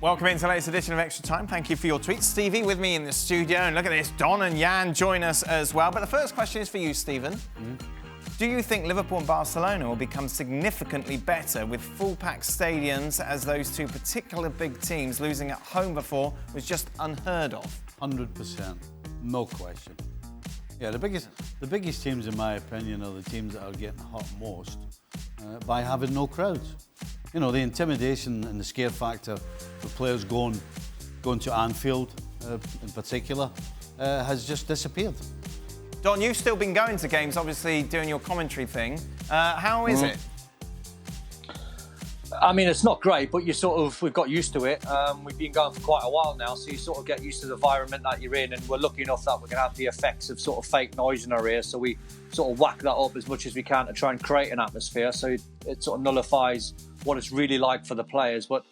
Welcome into the latest edition of Extra Time. Thank you for your tweets. Stevie with me in the studio. And look at this, Don and Jan join us as well. But the first question is for you, Stephen. Do you think Liverpool and Barcelona will become significantly better with full-packed stadiums, as those two particular big teams losing at home before was just unheard of? 100%. No question. Yeah, the biggest teams, in my opinion, are the teams that are getting hurt most by having no crowds. You know, the intimidation and the scare factor for players going to Anfield, in particular, has just disappeared. Don, you've still been going to games, obviously doing your commentary thing. How is it? I mean, it's not great, but we've got used to it. We've been going for quite a while now, so you sort of get used to the environment that you're in, and we're lucky enough that we're going to have the effects of sort of fake noise in our ears, so we sort of whack that up as much as we can to try and create an atmosphere, so it sort of nullifies what it's really like for the players. But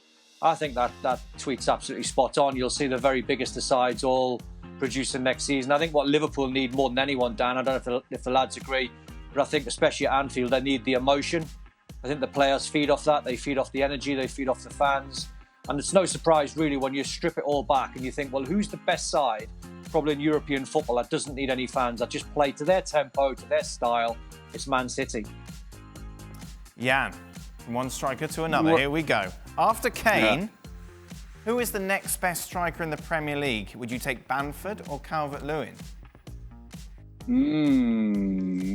I think that tweet's absolutely spot on. You'll see the very biggest of sides all producing next season. I think what Liverpool need more than anyone, Dan, I don't know if the lads agree, but I think especially at Anfield, they need the emotion. I think the players feed off that. They feed off the energy. They feed off the fans. And it's no surprise, really, when you strip it all back and you think, well, who's the best side, probably in European football, that doesn't need any fans, that just play to their tempo, to their style? It's Man City. Jan, from one striker to another. Here we go. After Kane, who is the next best striker in the Premier League? Would you take Bamford or Calvert-Lewin?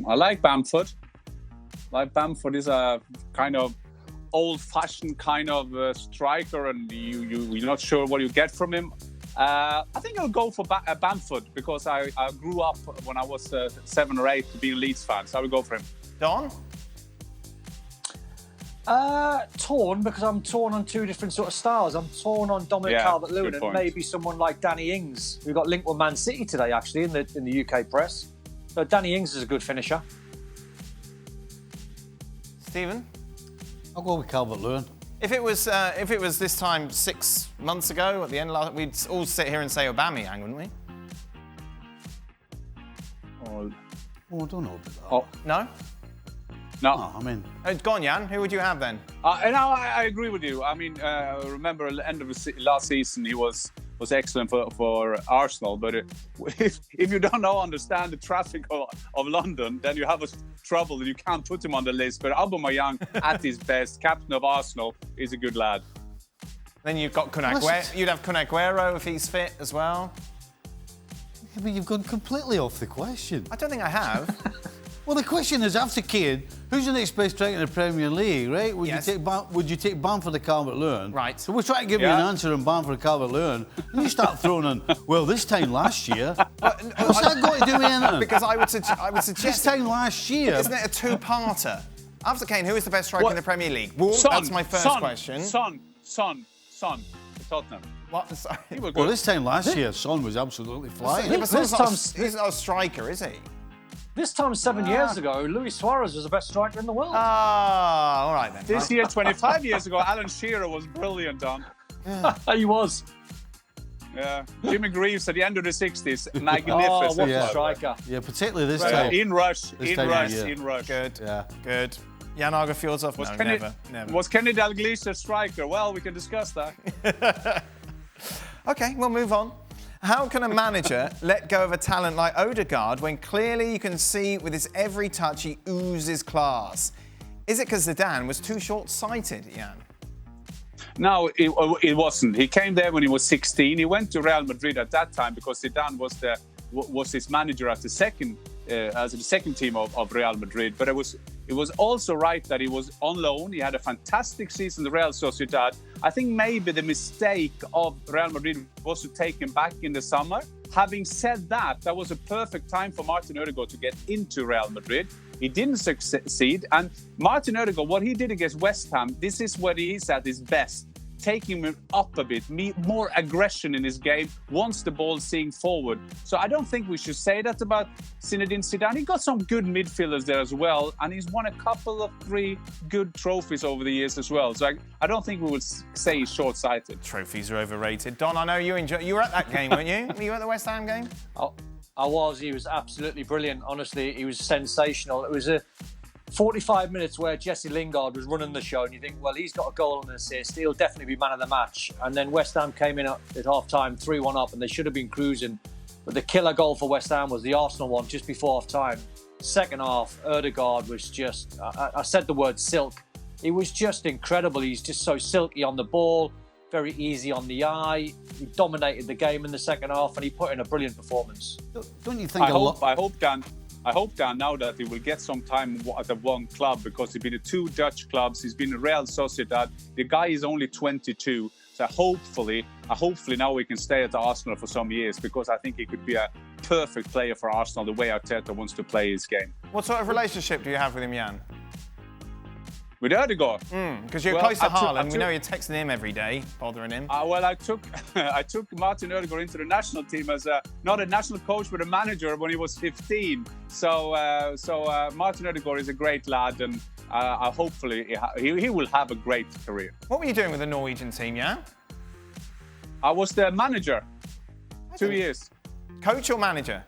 I like Bamford. Bamford is a kind of old-fashioned kind of striker, and you're not sure what you get from him. I think I'll go for Bamford because I grew up when I was 7 or 8 to be a Leeds fan, so I will go for him. Don? Torn, because I'm torn on two different sort of styles. I'm torn on Dominic Calvert-Lewin and maybe someone like Danny Ings, who got linked with Man City today, actually, in the UK press. So Danny Ings is a good finisher. Stephen? I'll go with Calvert-Lewin. If it was this time 6 months ago, at the end of last, we'd all sit here and say Aubameyang, wouldn't we? Oh, I don't know about that. Oh, no? No. Oh, I mean... Go on, Jan. Who would you have then? I agree with you. I mean, remember at the end of the last season, he was excellent for Arsenal. But if you don't understand the traffic of London, then you have trouble and you can't put him on the list. But Aubameyang, at his best, captain of Arsenal, is a good lad. Then you've got Kun Aguero. You'd have Kun Aguero if he's fit as well. Yeah, but you've gone completely off the question. I don't think I have. Well, the question is, after Kane, who's the next best striker in the Premier League, right? Would you take Bamford or Calvert-Lewin? Right. So we're trying to give you an answer on Bamford or Calvert-Lewin, and you start throwing in, well, this time last year. What's that got to do with anything? Because I would suggest... This time last year. Isn't it a two-parter? After Kane, who is the best striker in the Premier League? Well, that's my first question. Son, Tottenham. What? Sorry. Well, this time last year, Son was absolutely flying. He's not a striker, is he? This time 7 years ago, Luis Suarez was the best striker in the world. Ah, all right then. This year, 25 years ago, Alan Shearer was brilliant, Don. Yeah. He was. Yeah. Jimmy Greaves at the end of the 60s, magnificent. Oh, what a striker. Yeah, particularly this time. In rush. Good. Yeah. Good. Jan Åge Fjortoft? No, never. Was Kenny Dalglish a striker? Well, we can discuss that. OK, we'll move on. How can a manager let go of a talent like Odegaard when clearly you can see with his every touch he oozes class? Is it because Zidane was too short-sighted, Jan? No, it wasn't. He came there when he was 16. He went to Real Madrid at that time because Zidane was his manager at the second team of Real Madrid. But it was also right that he was on loan. He had a fantastic season in Real Sociedad. I think maybe the mistake of Real Madrid was to take him back in the summer. Having said that, that was a perfect time for Martin Odegaard to get into Real Madrid. He didn't succeed. And Martin Odegaard, what he did against West Ham, this is where he is at his best. Taking him up a bit, more aggression in his game, wants the ball seeing forward. So I don't think we should say that about Zinedine Zidane. He got some good midfielders there as well, and he's won a couple of 3 good trophies over the years as well. So I don't think we would say he's short-sighted. Trophies are overrated. Don, I know you were at that game, weren't you? Were you at the West Ham game? I was. He was absolutely brilliant. Honestly, he was sensational. It was a 45 minutes where Jesse Lingard was running the show, and you think, well, he's got a goal and an assist, he'll definitely be man of the match. And then West Ham came in at half-time, 3-1 up, and they should have been cruising. But the killer goal for West Ham was the Arsenal one just before half-time. Second half, Odegaard was just, I said the word silk. He was just incredible. He's just so silky on the ball, very easy on the eye. He dominated the game in the second half, and he put in a brilliant performance. Don't you think I hope, Dan, now that he will get some time at the one club, because he's been at 2 Dutch clubs. He's been at Real Sociedad. The guy is only 22. So hopefully now he can stay at Arsenal for some years, because I think he could be a perfect player for Arsenal, the way Arteta wants to play his game. What sort of relationship do you have with him, Jan? With Odegaard? Because you're close to Haaland. We know you're texting him every day, bothering him. Well, I took Martin Odegaard into the national team as not a national coach, but a manager when he was 15. So Martin Odegaard is a great lad, and hopefully he will have a great career. What were you doing with the Norwegian team, Jan? I was the manager, 2 years. Coach or manager?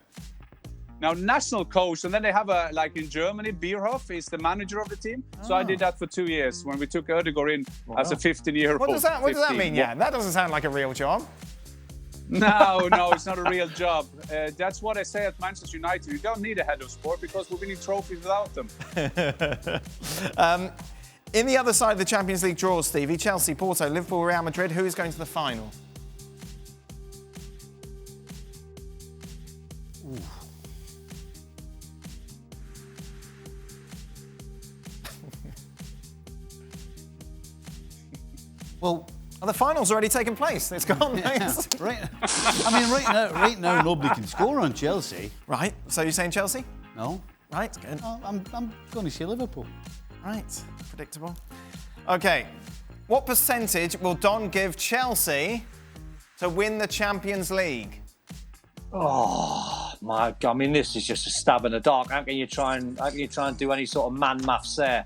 Now, national coach, and then they have like in Germany, Bierhoff is the manager of the team. So I did that for 2 years when we took Odegaard in as a 15-year-old. What does that mean, Jan? That doesn't sound like a real job. No, it's not a real job. That's what I say at Manchester United. You don't need a head of sport, because we're winning trophies without them. In the other side of the Champions League draws, Stevie, Chelsea, Porto, Liverpool, Real Madrid, who is going to the final? Well, the final's already taken place. It's gone. Yeah, right. I mean, right now, nobody can score on Chelsea. Right. So you're saying Chelsea? No. Right. Good. No, I'm going to say Liverpool. Right. Predictable. Okay. What percentage will Don give Chelsea to win the Champions League? Oh my God! I mean, this is just a stab in the dark. How can you try and do any sort of man maths there?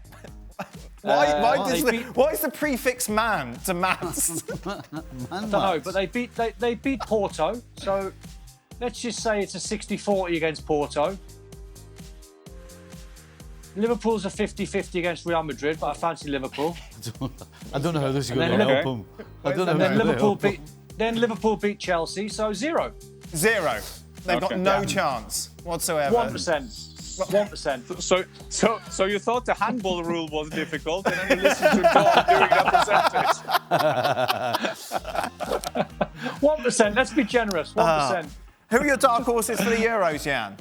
Why is the prefix "man" to maths? I don't know, but they beat Porto, so let's just say it's a 60-40 against Porto. Liverpool's a 50-50 against Real Madrid, but I fancy Liverpool. I don't know how this is going to help them. Then Liverpool beat Chelsea, so 0. 0. They've got no chance whatsoever. 1%. 1%. So you thought the handball rule was difficult, and then you listened to Don doing that percentage. 1%. Let's be generous. 1%. Who are your dark horses for the Euros, Jan?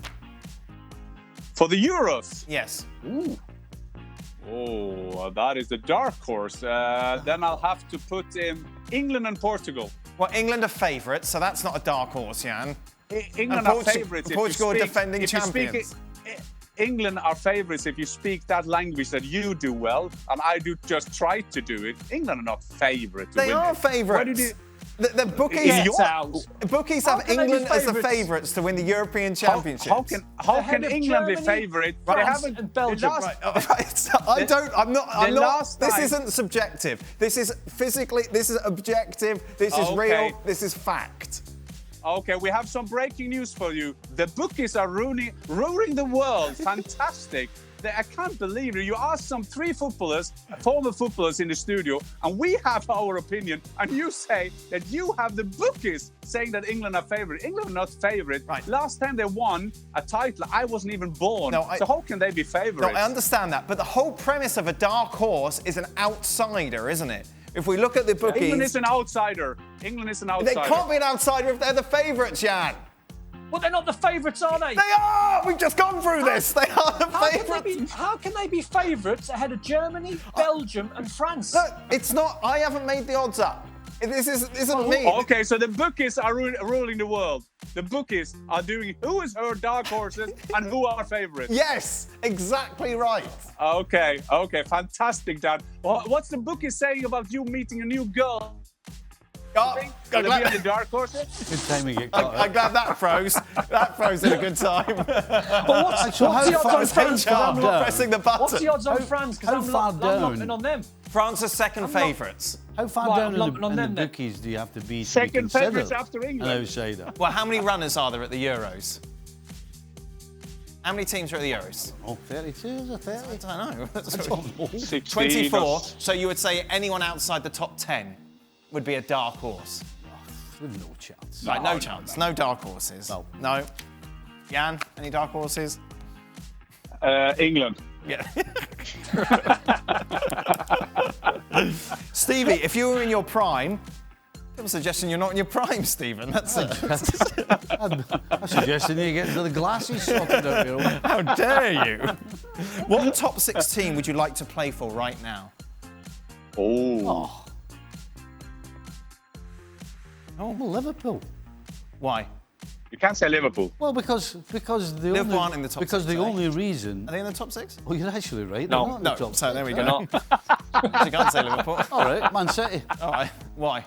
For the Euros? Yes. Ooh. Oh, that is the dark horse. Then I'll have to put in England and Portugal. Well, England are favourites, so that's not a dark horse, Jan. England are favourites. Portugal are defending champions. England are favourites if you speak that language that you do well, and I do just try to do it. England are not favourites. They are favourites. The bookies have England as the favourites to win the European Championships. How can England be favourite? They haven't and Belgium. This isn't subjective. This is physically. This is objective. This is real. This is fact. Okay, we have some breaking news for you. The bookies are ruining the world. Fantastic. I can't believe it. You asked some 3 footballers, former footballers in the studio, and we have our opinion, and you say that you have the bookies saying that England are favourite. England are not favourite. Right. Last time they won a title, I wasn't even born. So how can they be favourites? No, I understand that, but the whole premise of a dark horse is an outsider, isn't it? If we look at the bookies... England is an outsider. They can't be an outsider if they're the favourites, Jan. Well, they're not the favourites, are they? They are! We've just gone through this. They are the favourites. How can they be favourites ahead of Germany, Belgium and France? Look, it's not... I haven't made the odds up. This isn't me. Okay, so the bookies are ruling the world. The bookies are doing who is our dark horses and who are favourites. Yes, exactly right. Okay, fantastic, Dan. What's the bookie saying about you meeting a new girl? Gonna be on the dark horses? Good time to get caught. I'm glad that froze. That froze at a good time. What's the odds on France? I'm not pressing the button. What's the odds on France? Because I'm lumping on them. France are second favourites. How far down in the bookies do you have to be to second be favourites after England? An outsider. Well, how many runners are there at the Euros? How many teams are at the Euros? Oh, 32 is it 30? I don't know. I don't know. 16 24. or- So you would say anyone outside the top 10 would be a dark horse? With no chance. Right, no chance. No dark horses. No. Jan, any dark horses? England. Yeah. Stevie, if you were in your prime, I'm suggesting you're not in your prime, Stephen. That's it. I'm suggesting you get into the glasses sorted out here. How dare you? What top 6 team would you like to play for right now? Oh. Oh, well, Liverpool. Why? You can't say Liverpool. Well, because the Liverpool aren't in the top because 6, the are they? only reason. Are they in the top 6? Oh, you're actually right. No, They're not in the top So there we go. Not. So you can't say Liverpool. All right, Man City. All right. Why?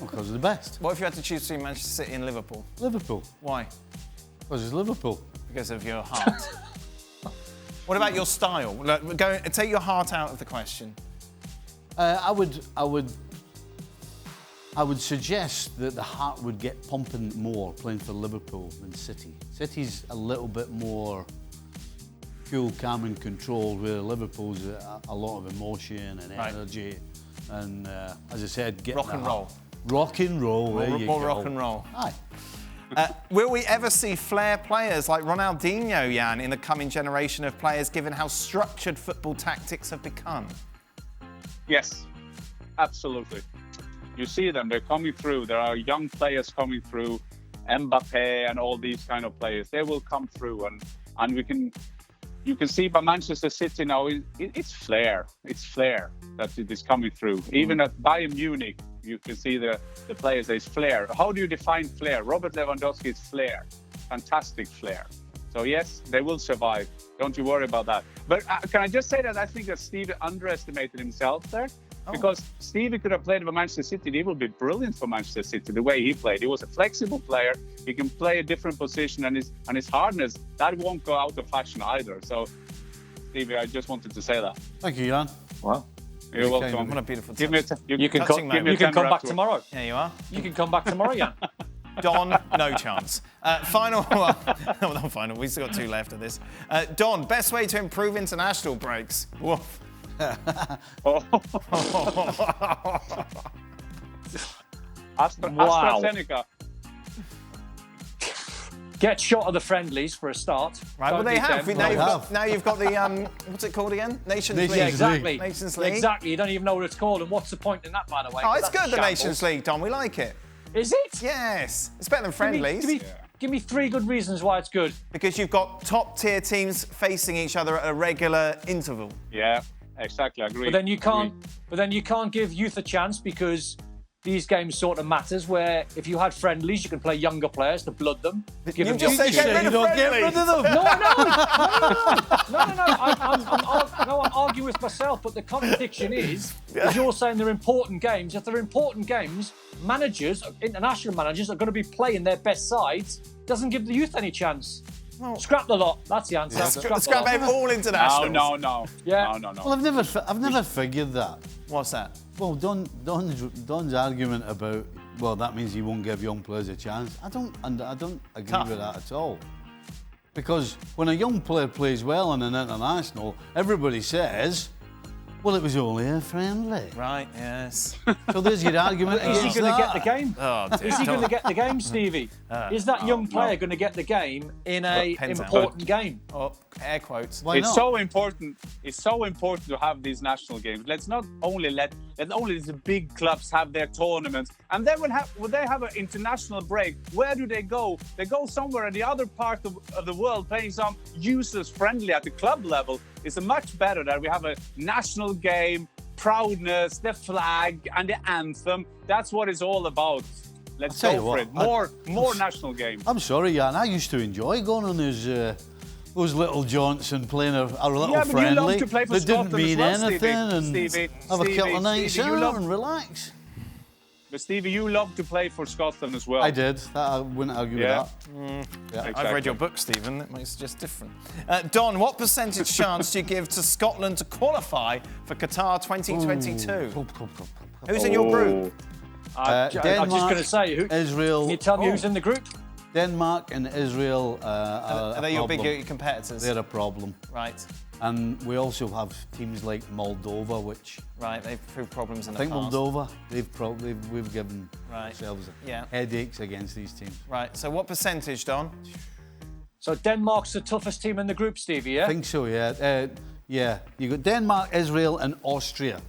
Because they're the best. What if you had to choose between Manchester City and Liverpool? Liverpool. Why? Because it's Liverpool. Because of your heart. What about your style? Look, take your heart out of the question. I would suggest that the heart would get pumping more playing for Liverpool than City. City's a little bit more cool, calm and controlled, where Liverpool's a lot of emotion and energy. And as I said, get Rock and roll. Rock and roll, there you More go. rock and roll. Aye. Will we ever see flair players like Ronaldinho, Jan, in the coming generation of players, given how structured football tactics have become? Yes, absolutely. You see them, they're coming through. There are young players coming through, Mbappe and all these kind of players. They will come through, and you can see by Manchester City now, it's flair. It's flair that it is coming through. Even at Bayern Munich, you can see the players, there's flair. How do you define flair? Robert Lewandowski is flair, fantastic flair. So yes, they will survive. Don't you worry about that. But can I just say that I think that Stevie underestimated himself there? Because Stevie could have played for Manchester City. He will be brilliant for Manchester City, the way he played. He was a flexible player. He can play a different position, and his hardness, that won't go out of fashion either. So, Stevie, I just wanted to say that. Thank you, Jan. Wow. You're welcome. What a beautiful Give me touch. You can Touching moment. come back afterwards. tomorrow. There you are. You can come back tomorrow, Jan. Don, no chance. Final, well, no, not final. We've still got 2 left of this. Don, best way to improve international breaks? Woof. AstraZeneca. Get shot of the friendlies for a start. Right, well, they have. have. Now you've got the, what's it called again? Nations League. Yeah, exactly. Nations League. Exactly. You don't even know what it's called, and what's the point in that, by the way? Oh, it's That's good, the shambles. Nations League, Don. We like it. Is it? Yes. It's better than friendlies. Give me 3 good reasons why it's good. Because you've got top-tier teams facing each other at a regular interval. Yeah, exactly. I agree. But then you can't give youth a chance, because these games sort of matters, where if you had friendlies, you can play younger players to blood them. Give them just the said get rid of friendlies. No, I'm arguing with myself, but the contradiction is you're saying they're important games. If they're important games, managers, international managers, are going to be playing their best sides. Doesn't give the youth any chance. Well, scrap the lot. That's the answer. Yeah. Scrap all internationals. No. Yeah. No. Well, I've never figured that. What's that? Well, Don's argument about, well, that means he won't give young players a chance. I don't agree with that at all. Because when a young player plays well in an international, everybody says, well, it was only a friendly. Right, yes. So there's your argument Is against he going to that. get the game? Oh, dear. Is he going to get the game, Stevie? Is that young player going to get the game in a important game? Oh, air quotes. Why It's not? so important. It's so important to have these national games. Let's not only let only the big clubs have their tournaments, and then when they have an international break, where do they go? They go somewhere in the other part of the world playing some useless friendly at the club level. It's much better that we have a national game, proudness, the flag, and the anthem. That's what it's all about. Let's I'll tell go for you it. More national games. I'm sorry, Jan. I used to enjoy going on those little jaunts and playing a little Yeah, but you friendly love to play for that didn't Scotland mean as well, anything Stevie. and have a couple of nights Stevie, you out love- and relax. But Stevie, you love to play for Scotland as well. I did. I wouldn't argue Yeah. with that. I've read your book, Stephen. That makes it just different. Don, what percentage chance do you give to Scotland to qualify for Qatar 2022? Who's in your group? I'm just Denmark, going to say, Israel. can you tell me who's in the group? Denmark and Israel Are they your big competitors? They're a problem. Right. And we also have teams like Moldova, which... Right, they've proved problems in the past. I think Moldova, we've given ourselves headaches against these teams. Right, so what percentage, Don? So Denmark's the toughest team in the group, Stevie, yeah? I think so, yeah. Yeah, you got Denmark, Israel and Austria.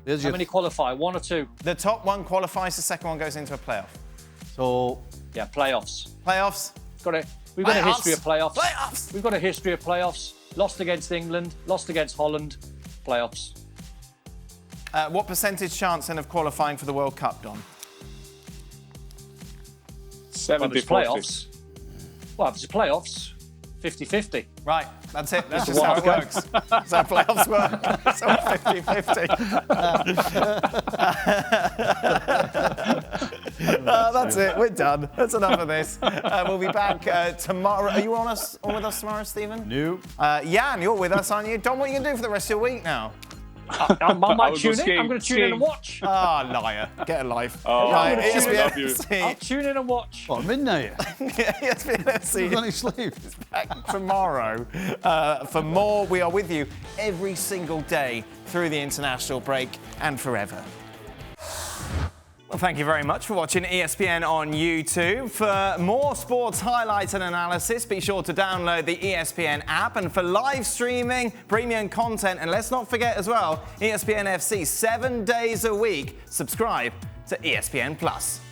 How many qualify, 1 or 2? The top one qualifies, the second one goes into a playoff. So... Yeah, playoffs. Playoffs? We've got a history of playoffs. Playoffs! We've got a history of playoffs. Lost against England, lost against Holland. Playoffs. What percentage chance then of qualifying for the World Cup, Don? 70-40. Playoffs. Well, if it's playoffs, 50-50. Right, that's it. That's just how it works. That's how playoffs work. So 50-50. That's it. We're done. That's enough of this. We'll be back tomorrow. Are you on with us tomorrow, Stephen? No. Jan, you're with us, aren't you? Don, what are you going to do for the rest of your week now? I might tune in. I'm going to tune in and watch. Ah, liar. Get a life. Right, I'll ESPN tune in and watch. What, midnight? ESPN FC. You're going to sleep. Back tomorrow for more. We are with you every single day through the international break and forever. Well, thank you very much for watching ESPN on YouTube. For more sports highlights and analysis, be sure to download the ESPN app. And for live streaming, premium content, and let's not forget as well, ESPN FC 7 days a week. Subscribe to ESPN Plus.